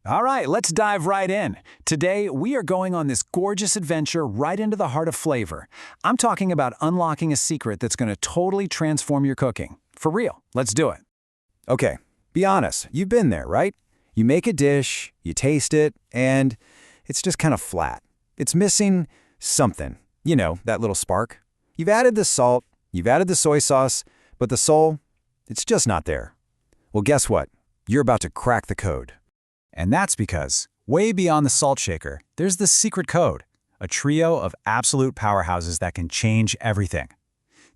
All right, let's dive right in. Today, we are going on this gorgeous adventure right into the heart of flavor. I'm talking about unlocking a secret that's going to totally transform your cooking. For real, let's do it. Okay, be honest, you've been there, right? You make a dish, you taste it, and it's just kind of flat. It's missing something. You know, that little spark. You've added the salt, you've added the soy sauce, but the soul, it's just not there. Well, guess what? You're about to crack the code. And that's because, way beyond the salt shaker, there's the secret code, a trio of absolute powerhouses that can change everything.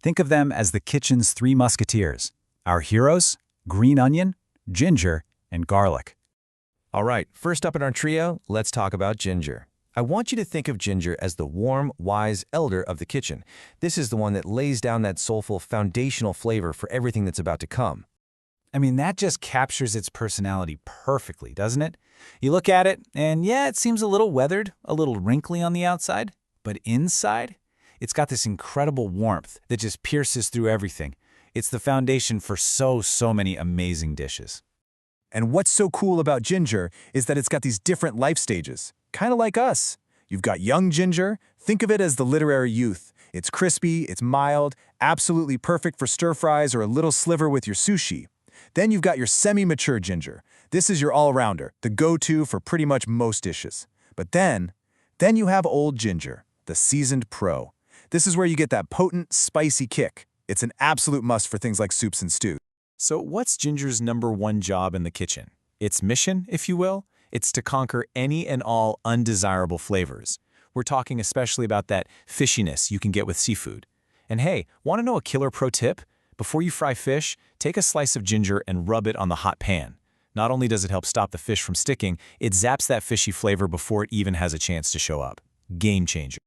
Think of them as the kitchen's three musketeers. Our heroes: green onion, ginger, and garlic. All right, first up in our trio, let's talk about ginger. I want you to think of ginger as the warm, wise elder of the kitchen. This is the one that lays down that soulful, foundational flavor for everything that's about to come. I mean, that just captures its personality perfectly, doesn't it? You look at it, and yeah, it seems a little weathered, a little wrinkly on the outside, but inside, it's got this incredible warmth that just pierces through everything. It's the foundation for so many amazing dishes. And what's so cool about ginger is that it's got these different life stages, kind of like us. You've got young ginger, think of it as the literary youth. It's crispy, it's mild, absolutely perfect for stir fries or a little sliver with your sushi. Then you've got your semi-mature ginger. This is your all-rounder, the go-to for pretty much most dishes. But then you have old ginger, the seasoned pro. This is where you get that potent, spicy kick. It's an absolute must for things like soups and stews. So what's ginger's number one job in the kitchen? Its mission, if you will? It's to conquer any and all undesirable flavors. We're talking especially about that fishiness you can get with seafood. And hey, want to know a killer pro tip? Before you fry fish, take a slice of ginger and rub it on the hot pan. Not only does it help stop the fish from sticking, it zaps that fishy flavor before it even has a chance to show up. Game changer.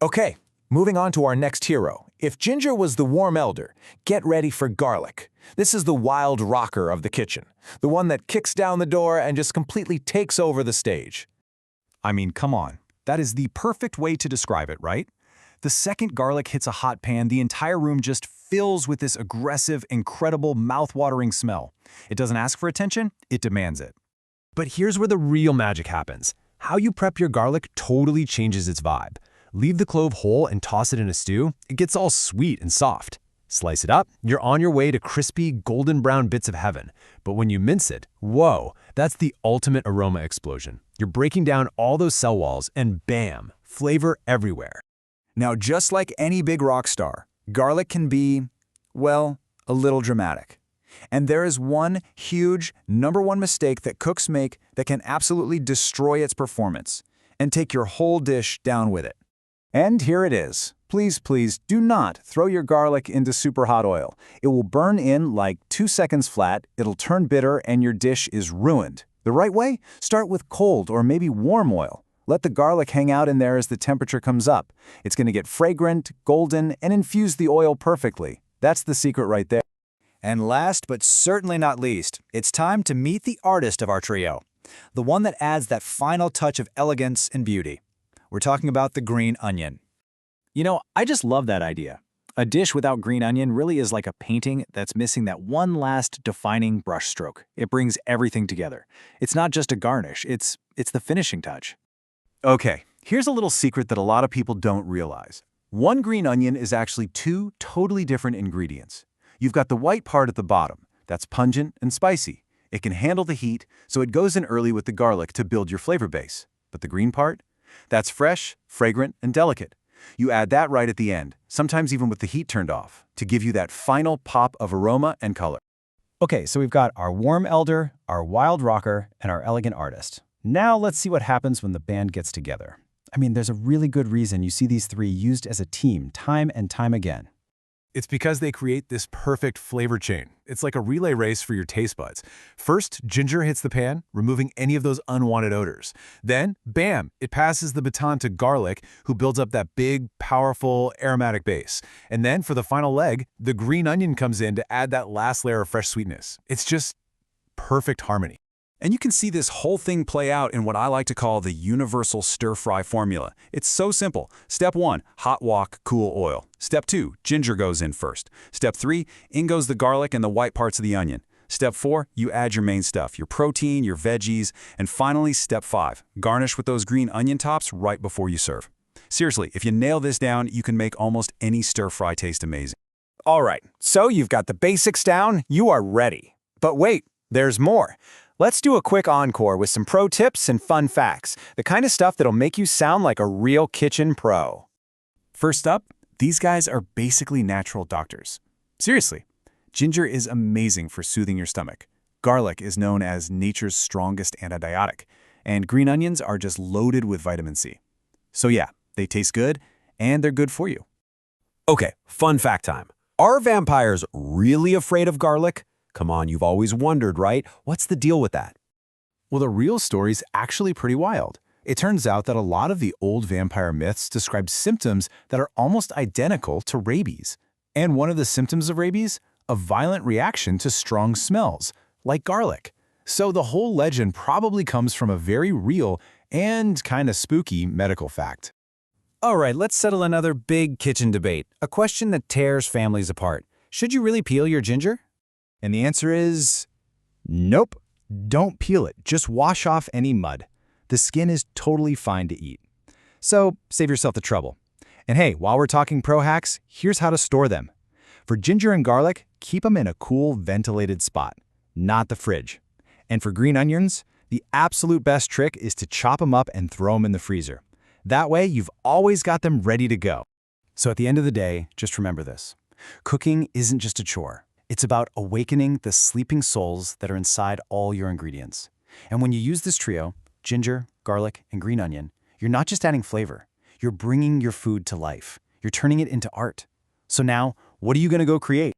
Okay, moving on to our next hero. If ginger was the warm elder, get ready for garlic. This is the wild rocker of the kitchen, the one that kicks down the door and just completely takes over the stage. I mean, come on. That is the perfect way to describe it, right? The second garlic hits a hot pan, the entire room just fills with this aggressive, incredible, mouth-watering smell. It doesn't ask for attention, it demands it. But here's where the real magic happens. How you prep your garlic totally changes its vibe. Leave the clove whole and toss it in a stew, it gets all sweet and soft. Slice it up, you're on your way to crispy, golden brown bits of heaven. But when you mince it, whoa, that's the ultimate aroma explosion. You're breaking down all those cell walls and bam, flavor everywhere. Now, just like any big rock star, garlic can be, well, a little dramatic. And there is one huge, number one mistake that cooks make that can absolutely destroy its performance and take your whole dish down with it. And here it is. Please, please, do not throw your garlic into super hot oil. It will burn in like 2 seconds flat, it'll turn bitter, and your dish is ruined. The right way? Start with cold or maybe warm oil. Let the garlic hang out in there as the temperature comes up. It's going to get fragrant, golden, and infuse the oil perfectly. That's the secret right there. And last but certainly not least, it's time to meet the artist of our trio, the one that adds that final touch of elegance and beauty. We're talking about the green onion. You know, I just love that idea. A dish without green onion really is like a painting that's missing that one last defining brushstroke. It brings everything together. It's not just a garnish, it's the finishing touch. Okay, here's a little secret that a lot of people don't realize. One green onion is actually two totally different ingredients. You've got the white part at the bottom. That's pungent and spicy. It can handle the heat, so it goes in early with the garlic to build your flavor base. But the green part? That's fresh, fragrant, and delicate. You add that right at the end, sometimes even with the heat turned off, to give you that final pop of aroma and color. Okay, so we've got our warm elder, our wild rocker, and our elegant artist. Now let's see what happens when the band gets together. I mean, there's a really good reason you see these three used as a team time and time again. It's because they create this perfect flavor chain. It's like a relay race for your taste buds. First, ginger hits the pan, removing any of those unwanted odors. Then, bam, it passes the baton to garlic, who builds up that big, powerful, aromatic base. And then, for the final leg, the green onion comes in to add that last layer of fresh sweetness. It's just perfect harmony. And you can see this whole thing play out in what I like to call the universal stir-fry formula. It's so simple. Step 1, hot wok, cool oil. Step 2, ginger goes in first. Step 3, in goes the garlic and the white parts of the onion. Step 4, you add your main stuff, your protein, your veggies, and finally, step 5, garnish with those green onion tops right before you serve. Seriously, if you nail this down, you can make almost any stir-fry taste amazing. All right, so you've got the basics down, you are ready. But wait, there's more. Let's do a quick encore with some pro tips and fun facts, the kind of stuff that'll make you sound like a real kitchen pro. First up, these guys are basically natural doctors. Seriously, ginger is amazing for soothing your stomach. Garlic is known as nature's strongest antibiotic, and green onions are just loaded with vitamin C. So yeah, they taste good, and they're good for you. Okay, fun fact time. Are vampires really afraid of garlic? Come on, you've always wondered, right? What's the deal with that? Well, the real story's actually pretty wild. It turns out that a lot of the old vampire myths describe symptoms that are almost identical to rabies. And one of the symptoms of rabies? A violent reaction to strong smells, like garlic. So the whole legend probably comes from a very real and kind of spooky medical fact. All right, let's settle another big kitchen debate, a question that tears families apart. Should you really peel your ginger? And the answer is nope. Don't peel it. Just wash off any mud. The skin is totally fine to eat. So save yourself the trouble. And hey, while we're talking pro hacks, here's how to store them. For ginger and garlic, keep them in a cool, ventilated spot, not the fridge. And for green onions, the absolute best trick is to chop them up and throw them in the freezer. That way, you've always got them ready to go. So at the end of the day, just remember this. Cooking isn't just a chore. It's about awakening the sleeping souls that are inside all your ingredients. And when you use this trio, ginger, garlic, and green onion, you're not just adding flavor. You're bringing your food to life. You're turning it into art. So now, what are you going to go create?